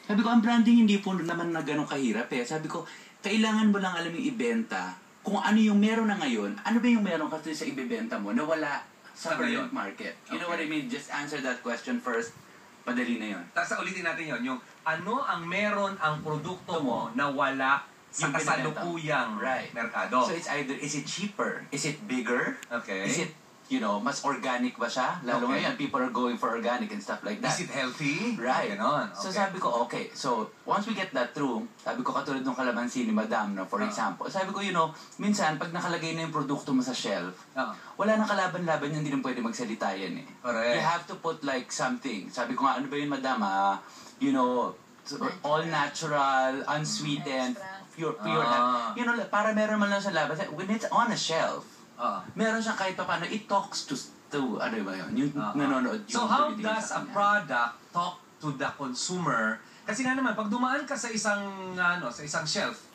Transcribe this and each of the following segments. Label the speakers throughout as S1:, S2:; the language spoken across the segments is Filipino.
S1: Sabi ko, ang branding hindi po naman na ganun kahirap eh. Sabi ko, kailangan mo lang alam yung ibenta kung ano yung meron na ngayon, ano ba yung meron kasi sa ibebenta mo na wala sa current market. You know what I mean? Just answer that question first. Padali na yun.
S2: Tapos ulitin natin yun, yung ano ang meron ang produkto mo na wala sa kasalukuyang merkado.
S1: So it's either, is it cheaper? Is it bigger?
S2: Okay.
S1: Is it, you know, mas organic ba siya? Lalo ngayon, people are going for organic and stuff like that.
S2: Is it healthy?
S1: Right.
S2: Ganon. Okay.
S1: So sabi ko, okay. So once we get that through, sabi ko katulad ng kalamansi ni Madam, no, for example. Sabi ko, you know, minsan pag nakalagay na yung produkto mo sa shelf, wala nang kalaban-laban yan, hindi nang pwede magsalita yan eh.
S2: Correct.
S1: You have to put like something. Sabi ko nga, ano ba yun, Madam? You know, all natural, unsweetened, pure. You know, para meron man lang sa labas. When it's on a shelf, meron siyang kahit pa paano, it talks to ano ba yun? Yung nanonood.
S2: So how does a product talk to the consumer? Kasi nga naman, pag dumaan ka sa isang, sa isang shelf,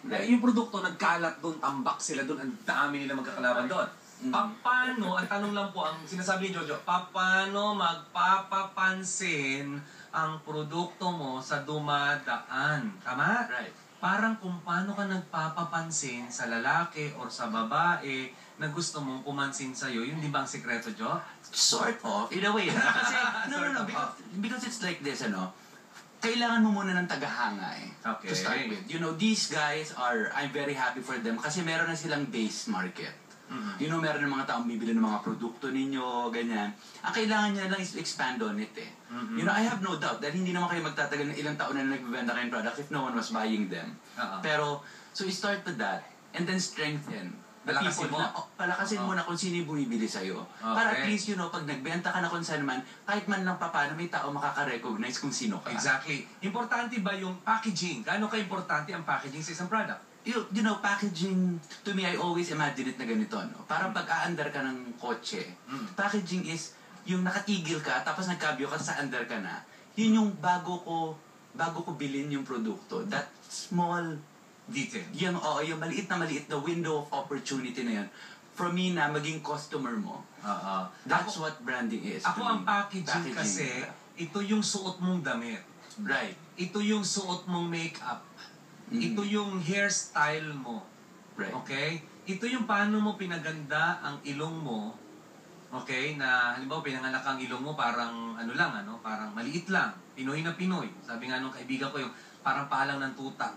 S2: yung produkto nagkalat doon, tambak sila doon, ang dami nila magkakalaban doon. Paano, ang tanong lang po, ang sinasabi ni Jojo, paano magpapapansin ang produkto mo sa dumadaan? Tama?
S1: Right.
S2: Parang kung paano ka nagpapapansin sa lalaki or sa babae na gusto mong pumansin sa'yo, yun di ba ang sekreto, Jo?
S1: Sort of, in a way. Kasi, no, because it's like this, kailangan mo muna ng tagahanga eh.
S2: Okay.
S1: To start with. You know, these guys are, I'm very happy for them kasi meron na silang base market. You know, meron ng mga taong bibili ng mga produkto ninyo, ganyan. Ang kailangan niya lang is expand on it eh. You know, I have no doubt dahil hindi naman kayo magtatagal ng ilang taon na nagbibenta kayong products if no one was buying them. Pero, so you start with that and then strengthen. Palakasin mo na kung sino yung bumibili sa'yo. Para at least, you know, pag nagbenta ka na kung saan man, kahit man lang paano, may tao makaka-recognize kung sino ka.
S2: Exactly. Importante ba yung packaging? Gaano ka-importante ang packaging sa isang product?
S1: You know, packaging, to me, I always imagine it na ganito, no? Parang pag-aandar ka ng kotse, packaging is, yung nakatigil ka, tapos nagkabyo ka sa andar ka na, yun yung bago ko bilhin yung produkto. That small
S2: detail.
S1: Yung maliit na window of opportunity na yun. For me na, maging customer mo. That's what branding is.
S2: Ako ang packaging kasi, ito yung suot mong damit.
S1: Right.
S2: Ito yung suot mong makeup. Ito yung hairstyle mo.
S1: Right.
S2: Okay? Ito yung paano mo pinaganda ang ilong mo. Okay? Na, halimbawa, pinanganak ang ilong mo parang, parang maliit lang. Pinoy na Pinoy. Sabi nga nung kaibigan ko yung, parang palang ng tuta.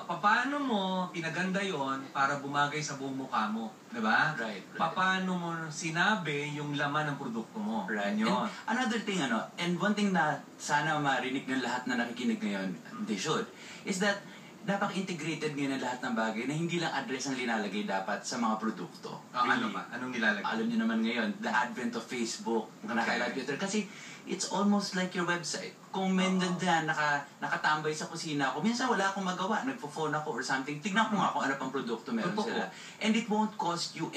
S2: Paano mo pinaganda yon para bumagay sa buong mukha mo? Diba?
S1: Right.
S2: Paano mo sinabi yung laman ng produkto mo?
S1: Right.
S2: Yun.
S1: Another thing, and one thing na sana marinig ng lahat na nakikinig ngayon, they should, is that napaka-integrated ngayon ng lahat ng bagay na hindi lang address ang linalagay dapat sa mga produkto.
S2: Ano ba? Anong nilalagay?
S1: Alam niyo naman ngayon, the advent of Facebook, Twitter, kasi it's almost like your website. Kung dyan, nakatambay sa kusina ako, minsan wala akong magawa, nagpo-phone ako or something, tignan ko nga kung ano pang produkto meron sila. And it won't cost you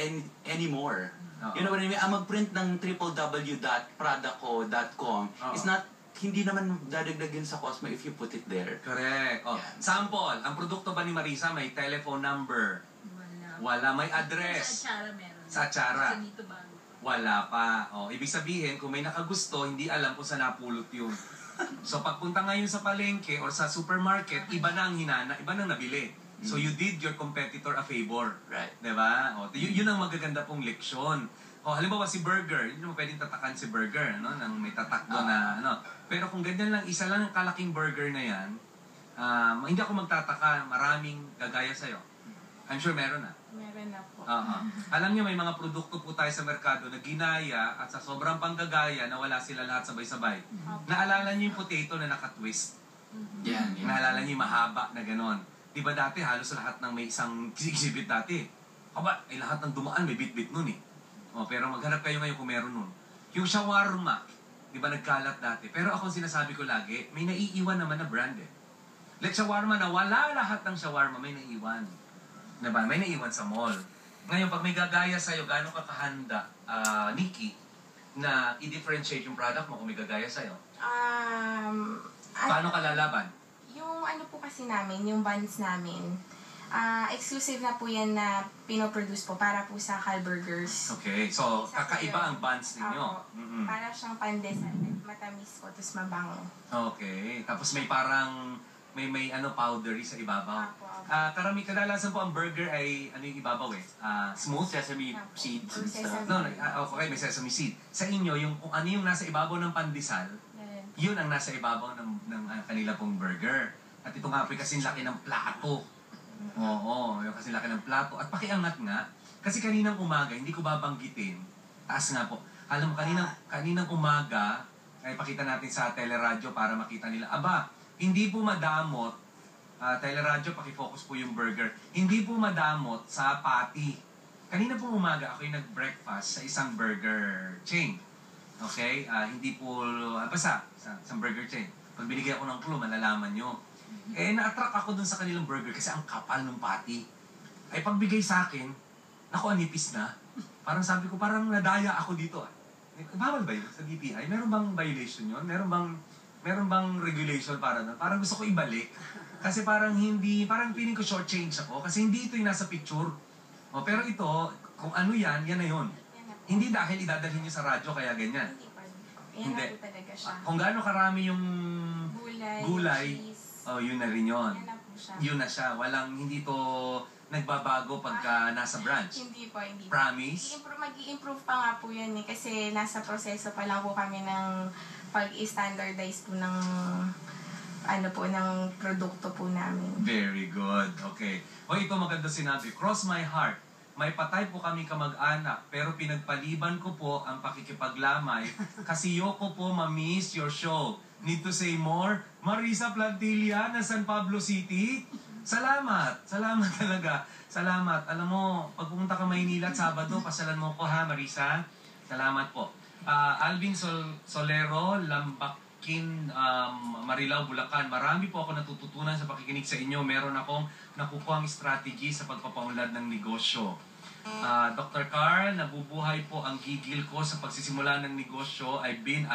S1: anymore. You know what I mean? Ang mag-print ng www.productco.com is not, hindi naman dadagdagan sa cost mo if you put it there.
S2: Correct. Sample, ang produkto ba ni Marisa may telephone number? Wala. May address?
S3: Sa Achara meron.
S2: Sa Achara?
S3: Sa Nito Bago.
S2: Wala pa. Ibig sabihin, kung may nakagusto, hindi alam kung saan napulot yun. So pagpunta ngayon sa palengke or sa supermarket, iba na ang hinana, iba na nabili. So you did your competitor a favor.
S1: Right.
S2: Diba? Yun ang magaganda pong leksyon. Halimbawa si Burger, hindi mo pwedeng tatakan si Burger, nang may tatak doon na, Pero kung ganyan lang, isa lang ang kalaking burger na yan, hindi ako magtataka, maraming gagaya sa'yo. I'm sure meron na.
S3: Meron na po.
S2: Alam niyo, may mga produkto po tayo sa merkado na ginaya at sa sobrang panggagaya na wala sila lahat sabay-sabay. Naalala niyo yung potato na naka-twist?
S1: Yan.
S2: Naalala niyo yung mahaba na ganon? Di ba dati halos lahat ng may isang exhibit dati? Lahat ng dumaan may bit-bit nun eh. Pero maghanap kayo ngayon kung meron nun. Yung shawarma, di ba nagkalat dati? Pero ako sinasabi ko lagi, may naiiwan naman na brand eh. Like shawarma na wala lahat ng shawarma, may naiiwan. Diba? May naiiwan sa mall. Ngayon, pag may gagaya sa'yo, gaano ka kahanda, Nikki, na i-differentiate yung product mo kung may gagaya sa'yo? Paano ka lalaban?
S4: Yung po kasi namin, yung buns namin, exclusive na po yan na pinoproduce po para po sa Cal Burgers.
S2: Okay, so kakaiba ang buns ninyo.
S4: Para siyang pandesal. matamis po, tapos mabango.
S2: Okay. Tapos may parang, may powdery sa ibabaw.
S4: Apo.
S2: Kadalasan po ang burger ay, ano yung ibabaw smooth?
S1: Sesame
S4: Apo.
S1: seeds
S4: Or
S1: and stuff.
S4: sesame.
S2: Okay, may sesame seed. Sa inyo, kung ano yung nasa ibabaw ng pandesal,
S4: Ganun.
S2: yun ang nasa ibabaw ng kanila pong burger. At ito nga po kasing laki ng plato. Oo, yung kasing laki ng plato. At pakiangat nga, kasi kaninang umaga, hindi ko babanggitin, taas nga po. Alam mo, kaninang umaga, ay pakita natin sa teleradyo para makita nila. Aba, hindi po madamot, teleradyo, pakifocus po yung burger. Hindi po madamot sa patty. Kanina pong umaga, ako yung nag-breakfast sa isang burger chain. Okay? Hindi po, basta, sa isang burger chain. Pag binigay ako ng clue, malalaman nyo. Na-attract ako dun sa kanilang burger kasi ang kapal ng patty. Ay pagbigay sa akin, naku, anipis na. Parang sabi ko, parang nadaya ako dito. Bawal ba yun sa DTI? Meron bang violation yun? Meron bang regulation para doon? Parang gusto ko ibalik. Kasi parang feeling ko short-change ako. Kasi hindi ito yung nasa picture. Pero ito, kung ano yan na yun.
S4: Yan na po.
S2: Hindi dahil idadalhin nyo sa radyo kaya ganyan.
S4: Hindi pa. Yan
S2: Hindi.
S4: na po talaga siya.
S2: Kung gaano karami yung gulay,
S4: cheese.
S2: yun na rin yun.
S4: Yan na po siya.
S2: Yun na siya. Hindi to nagbabago pagka nasa branch.
S4: Hindi po.
S2: Promise?
S4: Mag-i-improve pa nga po yan kasi nasa proseso pa lang po kami ng pag-standardize po ng ng produkto po namin.
S2: Very good. Okay. Ito maganda sinabi. Cross my heart. May patay po kami kamag-anak, pero pinagpaliban ko po ang pakikipaglamay kasi yoko po ma-miss your show. Need to say more? Marisa Plantilla na San Pablo City? Salamat. Salamat talaga. Salamat. Alam mo, pag pumunta ka Maynila at Sabado, pasalan mo ko ha, Marisa. Salamat po. Alvin Solero, Lambakin, Marilao, Bulacan. Marami po ako natututunan sa pakikinig sa inyo. Meron akong nakukuhang strategy sa pagpapaunlad ng negosyo. Dr. Carl, nabubuhay po ang gigil ko sa pagsisimula ng negosyo. I've been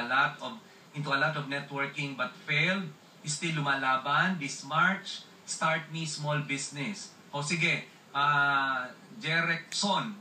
S2: into a lot of networking but failed. Still lumalaban. This March, start me small business. Sige, Jerekson,